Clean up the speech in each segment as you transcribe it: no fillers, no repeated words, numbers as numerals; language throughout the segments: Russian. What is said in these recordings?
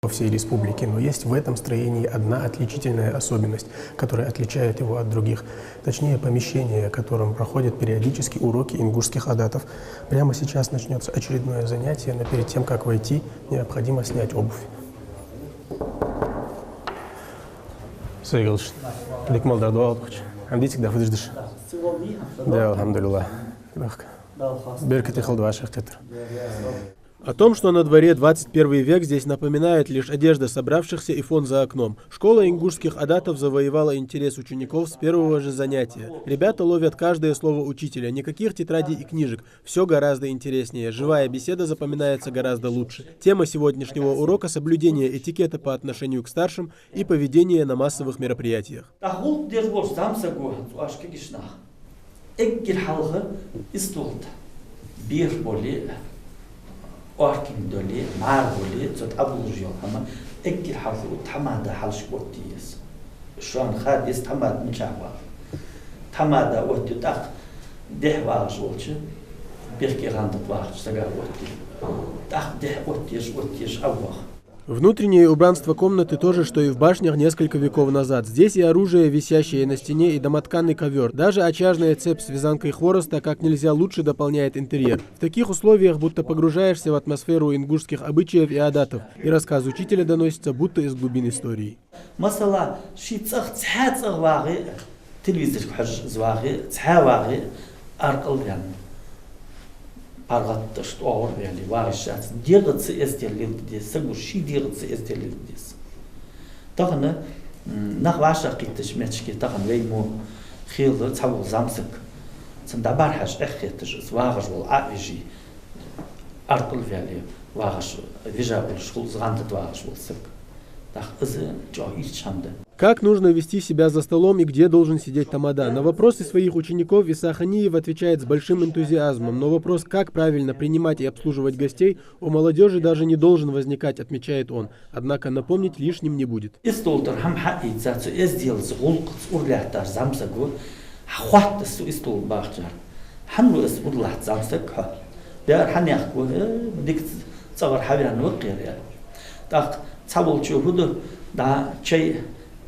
всей республики, но есть в этом строении одна отличительная особенность, которая отличает его от других. Точнее, помещение, в котором проходят периодически уроки ингушских адатов. Прямо сейчас начнется очередное занятие, но перед тем, как войти, необходимо снять обувь. Sayılır. Likmalda dua olduq. Hamditik da fıdırdır. Да, алхамдулилlah. Беркати халдва шахтетр. О том, что на дворе 21 век, здесь напоминает лишь одежда собравшихся и фон за окном. Школа ингушских адатов завоевала интерес учеников с первого же занятия. Ребята ловят каждое слово учителя, никаких тетрадей и книжек. Все гораздо интереснее. Живая беседа запоминается гораздо лучше. Тема сегодняшнего урока — соблюдение этикета по отношению к старшим и поведение на массовых мероприятиях. Orkin döli, mar döli, zat abulur yol ama ekir harfı tamada halş kottiyes. Şu an hadis tamad mıçava. Tamada otti tak deh varış olçu. Bir ki randık varış saga otti. Так, де оттиш, аввах. Внутреннее убранство комнаты то же, что и в башнях несколько веков назад. Здесь и оружие, висящее на стене, и домотканный ковер. Даже очажная цепь с вязанкой хвороста как нельзя лучше дополняет интерьер. В таких условиях будто погружаешься в атмосферу ингушских обычаев и адатов, и рассказ учителя доносится будто из глубин истории. Масала, шицах цхацах ваги, телевизор зваги, цхаваги, аркалган. Паргатты, что ауыр вяли, вағышат, дегіцы эстерлерді, сығырши дегіцы эстерлердес. Тағыны, нақ ваша қиттіш мәтшке тағын вейму хилы цавыл замсық. Цында бархаш әхеттіш, вағыш ол авижи, арқыл вяли, вағыш, вижа бұл шқыл зғандыт вағыш ол сық. Так, ызы, жо, ирчамды. Как нужно вести себя за столом и где должен сидеть тамада? На вопросы своих учеников Иса Ханиев отвечает с большим энтузиазмом, но вопрос, как правильно принимать и обслуживать гостей, у молодежи даже не должен возникать, отмечает он. Однако напомнить лишним не будет.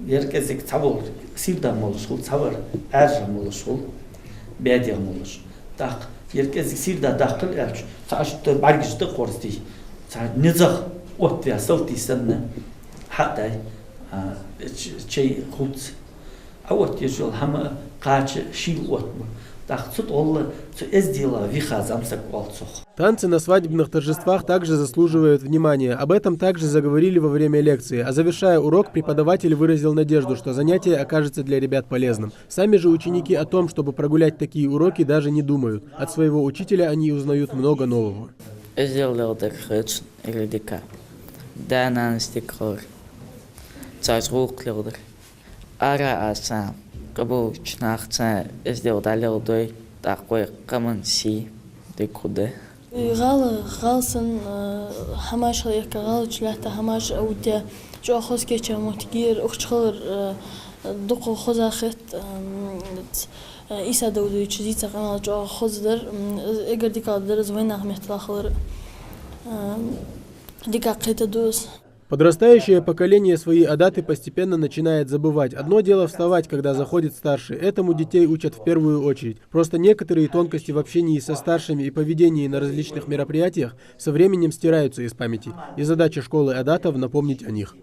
Herkeslik çabuk sildam oluşul, çabuk erjam oluşul, bediyam oluş. Tak herkeslik silda dakıl erç, çaştı bargıçtı korsti. Nizah ot ve saltisanne hatta şey hut. Avot yejul hama kaç şil ot mu. Так, тут олла, что сделала виха замсак олцох. Танцы на свадебных торжествах также заслуживают внимания. Об этом также заговорили во время лекции. А завершая урок, преподаватель выразил надежду, что занятие окажется для ребят полезным. Сами же ученики о том, чтобы прогулять такие уроки, даже не думают. От своего учителя они узнают много нового. Кабул чнахца сделал далилдой такой каманси декуде. غالسن هماش خليك غال جلته هماش أودي جو خص كيتش متكير أخشخر دق خزاخت إيسا دودي تشزيت قناة جو خزدر إجر ديكا درز وين نعمت الآخر ديكا قيت دوس. Подрастающее поколение свои адаты постепенно начинает забывать. Одно дело вставать, когда заходит старший. Этому детей учат в первую очередь. Просто некоторые тонкости в общении со старшими и поведении на различных мероприятиях со временем стираются из памяти. И задача школы адатов напомнить о них.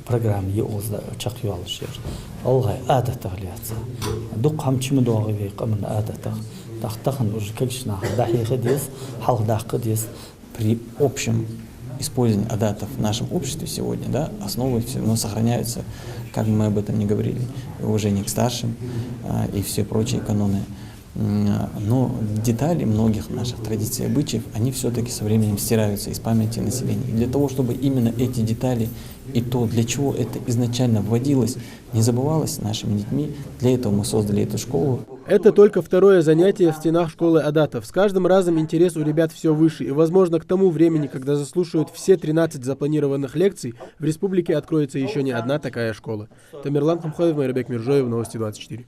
Программа يوزد شقي على الشير. الله عادة غليات. دق هم شو مدوغي في قمن عادة. تختخن وجكش ناخد دحية خديس حال داخديس при общем использовании адатов в нашем обществе сегодня, да, основы все равно сохраняются, как мы об этом не говорили, уважение к старшим и все прочие каноны. Но детали многих наших традиций и обычаев, они все-таки со временем стираются из памяти населения. И для того, чтобы именно эти детали и то, для чего это изначально вводилось, не забывалось нашими детьми, для этого мы создали эту школу. Это только второе занятие в стенах школы Адатов. С каждым разом интерес у ребят все выше, и, возможно, к тому времени, когда заслушают все 13 запланированных лекций, в республике откроется еще не одна такая школа. Тамерлан Хамходов, Майрабек Миржоев, Новости 24.